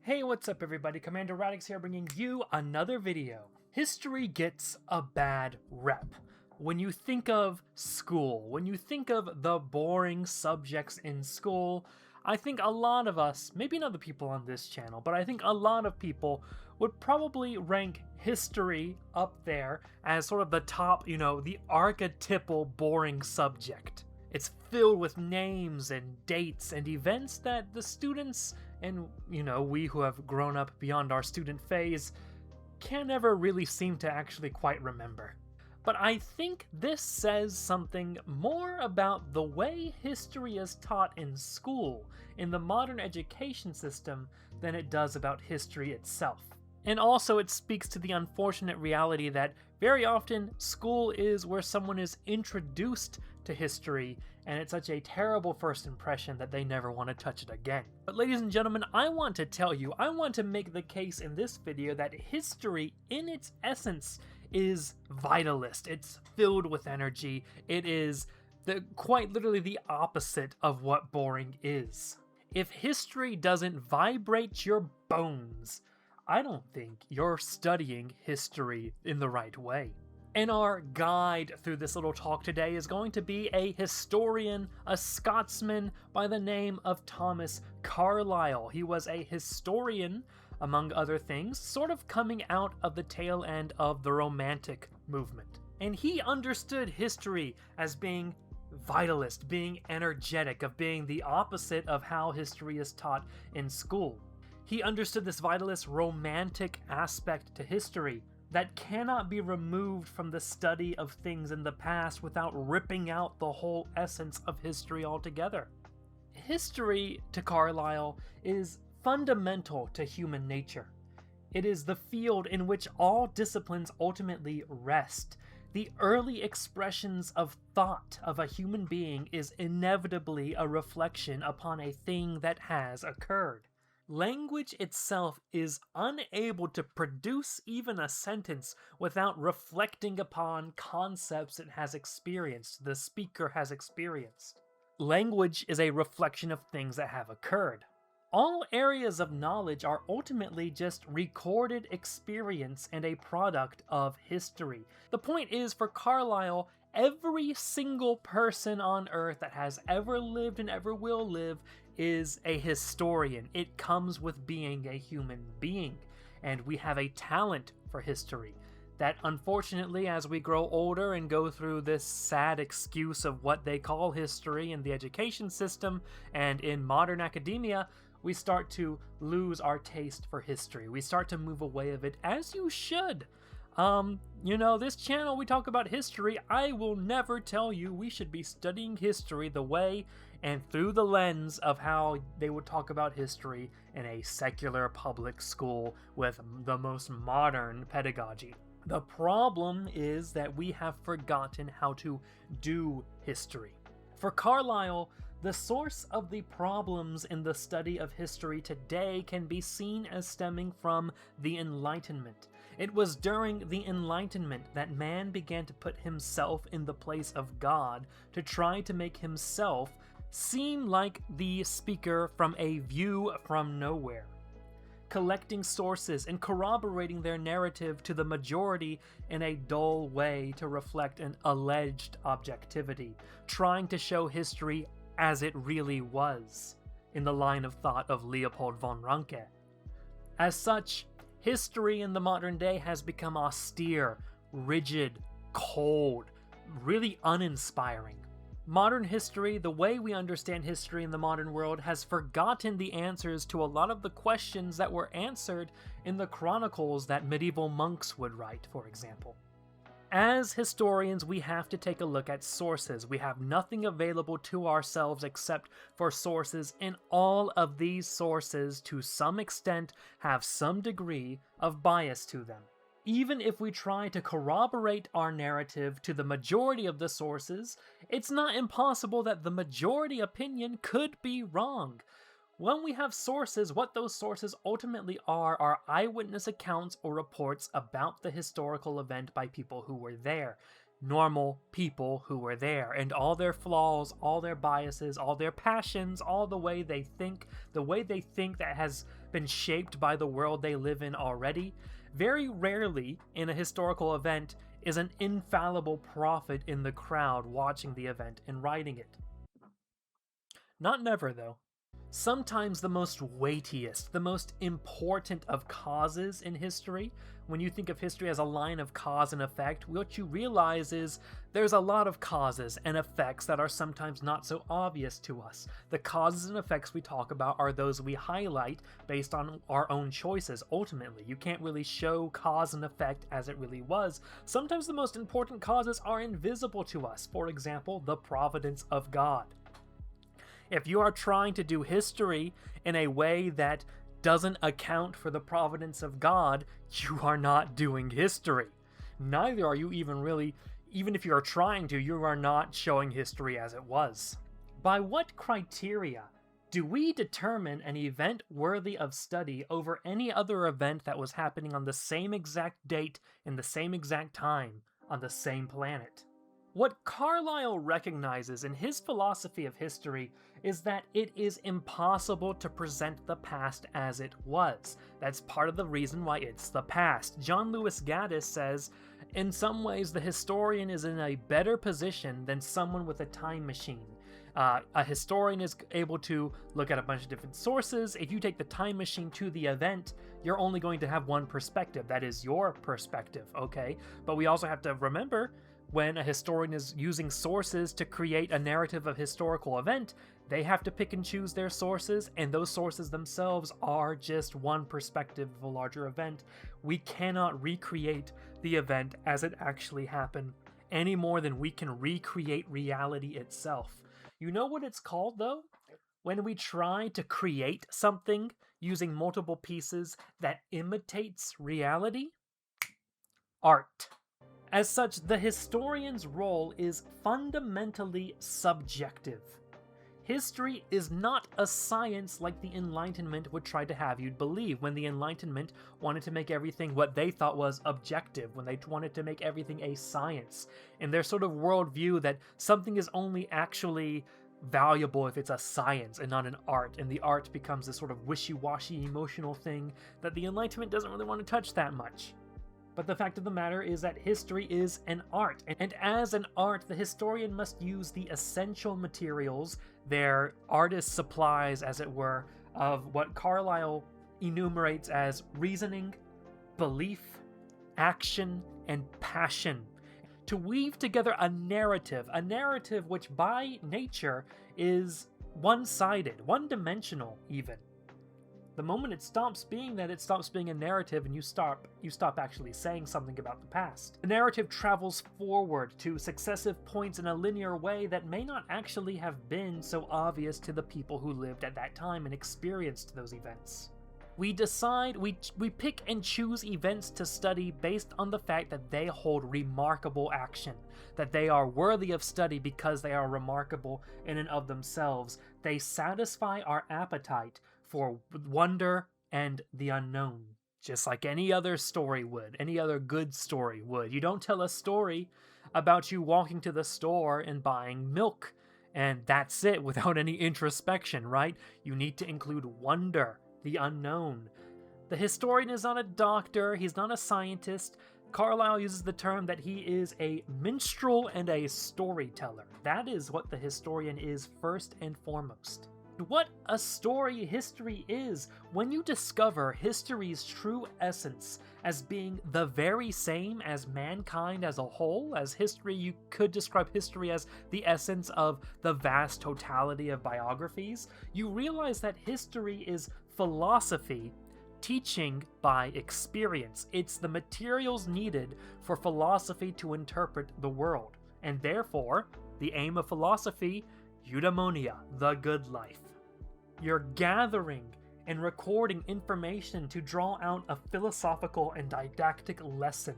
Hey, what's up everybody? cmdrradix here bringing you another video. History gets a bad rep. When you think of school, when you think of the boring subjects in school, I think a lot of us, maybe not the people on this channel, but I think a lot of people would probably rank history up there as sort of the top, the archetypal boring subject. It's filled with names and dates and events that the students and, we who have grown up beyond our student phase can't ever really seem to actually quite remember. But I think this says something more about the way history is taught in school, in the modern education system, than it does about history itself. And also it speaks to the unfortunate reality that very often school is where someone is introduced to history, and it's such a terrible first impression that they never want to touch it again. But ladies and gentlemen, I want to make the case in this video that history in its essence is vitalist. It's filled with energy. It is quite literally the opposite of what boring is. If history doesn't vibrate your bones, I don't think you're studying history in the right way. And our guide through this little talk today is going to be a historian, a Scotsman by the name of Thomas Carlyle. He was a historian, among other things, sort of coming out of the tail end of the Romantic movement. And he understood history as being vitalist, being energetic, of being the opposite of how history is taught in school. He understood this vitalist, romantic aspect to history that cannot be removed from the study of things in the past without ripping out the whole essence of history altogether. History, to Carlyle, is fundamental to human nature. It is the field in which all disciplines ultimately rest. The early expressions of thought of a human being is inevitably a reflection upon a thing that has occurred. Language itself is unable to produce even a sentence without reflecting upon concepts it has experienced, the speaker has experienced. Language is a reflection of things that have occurred. All areas of knowledge are ultimately just recorded experience and a product of history. The point is, for Carlyle, every single person on Earth that has ever lived and ever will live is a historian. It comes with being a human being, and we have a talent for history that, unfortunately, as we grow older and go through this sad excuse of what they call history in the education system and in modern academia, we start to lose our taste for history. We start to move away of it, as you should. This channel, we talk about history. I will never tell you we should be studying history the way and through the lens of how they would talk about history in a secular public school with the most modern pedagogy. The problem is that we have forgotten how to do history. For Carlyle, the source of the problems in the study of history today can be seen as stemming from the Enlightenment. It was during the Enlightenment that man began to put himself in the place of God to try to make himself seem like the speaker from a view from nowhere, collecting sources and corroborating their narrative to the majority in a dull way to reflect an alleged objectivity, trying to show history as it really was, in the line of thought of Leopold von Ranke. As such, history in the modern day has become austere, rigid, cold, really uninspiring. Modern history, the way we understand history in the modern world, has forgotten the answers to a lot of the questions that were answered in the chronicles that medieval monks would write, for example. As historians, we have to take a look at sources. We have nothing available to ourselves except for sources, and all of these sources, to some extent, have some degree of bias to them. Even if we try to corroborate our narrative to the majority of the sources, it's not impossible that the majority opinion could be wrong. When we have sources, what those sources ultimately are eyewitness accounts or reports about the historical event by people who were there. Normal people who were there, and all their flaws, all their biases, all their passions, all the way they think that has been shaped by the world they live in already. Very rarely in a historical event is an infallible prophet in the crowd watching the event and writing it. Not never, though. Sometimes the most weightiest, the most important of causes in history, when you think of history as a line of cause and effect, what you realize is there's a lot of causes and effects that are sometimes not so obvious to us. The causes and effects we talk about are those we highlight based on our own choices, ultimately. You can't really show cause and effect as it really was. Sometimes the most important causes are invisible to us. For example, the providence of God. If you are trying to do history in a way that doesn't account for the providence of God, you are not doing history. Neither are you even if you are trying to, you are not showing history as it was. By what criteria do we determine an event worthy of study over any other event that was happening on the same exact date in the same exact time on the same planet? What Carlyle recognizes in his philosophy of history is that it is impossible to present the past as it was. That's part of the reason why it's the past. John Lewis Gaddis says, in some ways the historian is in a better position than someone with a time machine. A historian is able to look at a bunch of different sources. If you take the time machine to the event, you're only going to have one perspective. That is your perspective, okay? But we also have to remember, when a historian is using sources to create a narrative of historical event, they have to pick and choose their sources, and those sources themselves are just one perspective of a larger event. We cannot recreate the event as it actually happened any more than we can recreate reality itself. You know what it's called, though? When we try to create something using multiple pieces that imitates reality? Art. As such, the historian's role is fundamentally subjective. History is not a science like the Enlightenment would try to have you believe, when the Enlightenment wanted to make everything what they thought was objective, when they wanted to make everything a science. In their sort of worldview that something is only actually valuable if it's a science and not an art, and the art becomes this sort of wishy-washy emotional thing that the Enlightenment doesn't really want to touch that much. But the fact of the matter is that history is an art, and as an art, the historian must use the essential materials, their artist's supplies, as it were, of what Carlyle enumerates as reasoning, belief, action, and passion, to weave together a narrative which by nature is one-sided, one-dimensional even. The moment it stops being that, it stops being a narrative, and you stop actually saying something about the past. The narrative travels forward to successive points in a linear way that may not actually have been so obvious to the people who lived at that time and experienced those events. We pick and choose events to study based on the fact that they hold remarkable action, that they are worthy of study because they are remarkable in and of themselves. They satisfy our appetite for wonder and the unknown, just like any other story would, any other good story would. You don't tell a story about you walking to the store and buying milk, and that's it, without any introspection, right? You need to include wonder, the unknown. The historian is not a doctor, he's not a scientist. Carlyle uses the term that he is a minstrel and a storyteller. That is what the historian is first and foremost. What a story history is, when you discover history's true essence as being the very same as mankind as a whole, as history, you could describe history as the essence of the vast totality of biographies, you realize that history is philosophy teaching by experience. It's the materials needed for philosophy to interpret the world, and therefore, the aim of philosophy, eudaimonia, the good life. You're gathering and recording information to draw out a philosophical and didactic lesson.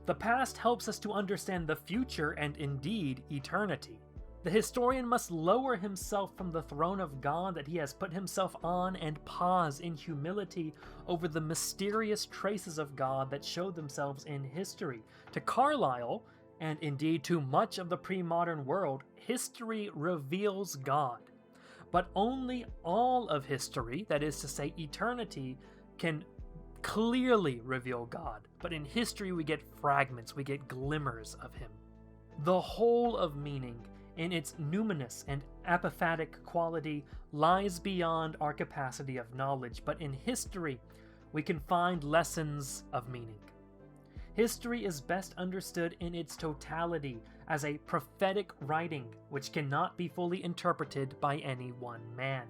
The past helps us to understand the future and indeed eternity. The historian must lower himself from the throne of God that he has put himself on and pause in humility over the mysterious traces of God that show themselves in history. To Carlyle, and indeed to much of the pre-modern world, history reveals God. but only all of history, that is to say eternity, can clearly reveal God. But in history we get fragments, we get glimmers of him. The whole of meaning, in its numinous and apophatic quality, lies beyond our capacity of knowledge, but in history we can find lessons of meaning. History is best understood in its totality as a prophetic writing which cannot be fully interpreted by any one man.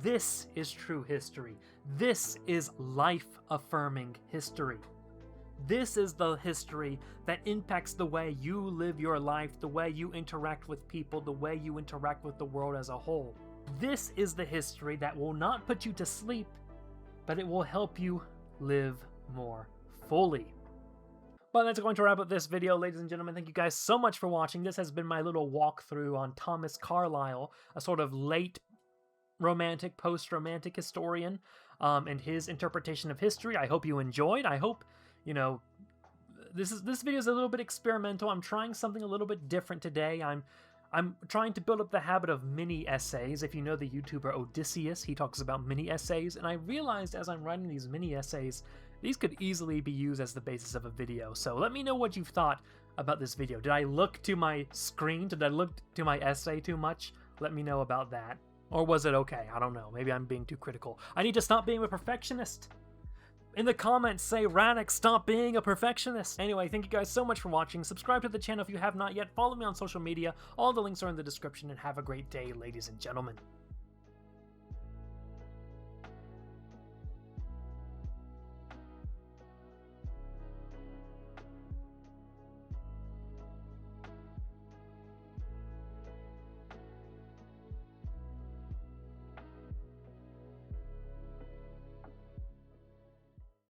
This is true history. This is life-affirming history. This is the history that impacts the way you live your life, the way you interact with people, the way you interact with the world as a whole. This is the history that will not put you to sleep, but it will help you live more fully. Well, that's going to wrap up this video, ladies and gentlemen. Thank you guys so much for watching. This has been my little walkthrough on Thomas Carlyle, a sort of late romantic, post-romantic historian, and his interpretation of history. I hope you enjoyed. I hope, you know, this video is a little bit experimental. I'm trying something a little bit different today. I'm trying to build up the habit of mini essays. If you know the YouTuber Odysseus, he talks about mini essays, and I realized as I'm writing these mini essays, these could easily be used as the basis of a video. So let me know what you thought about this video. Did I look to my screen? Did I look to my essay too much? Let me know about that. Or was it okay? I don't know. Maybe I'm being too critical. I need to stop being a perfectionist. In the comments, say, Radix, stop being a perfectionist. Anyway, thank you guys so much for watching. Subscribe to the channel if you have not yet. Follow me on social media. All the links are in the description, and have a great day, ladies and gentlemen.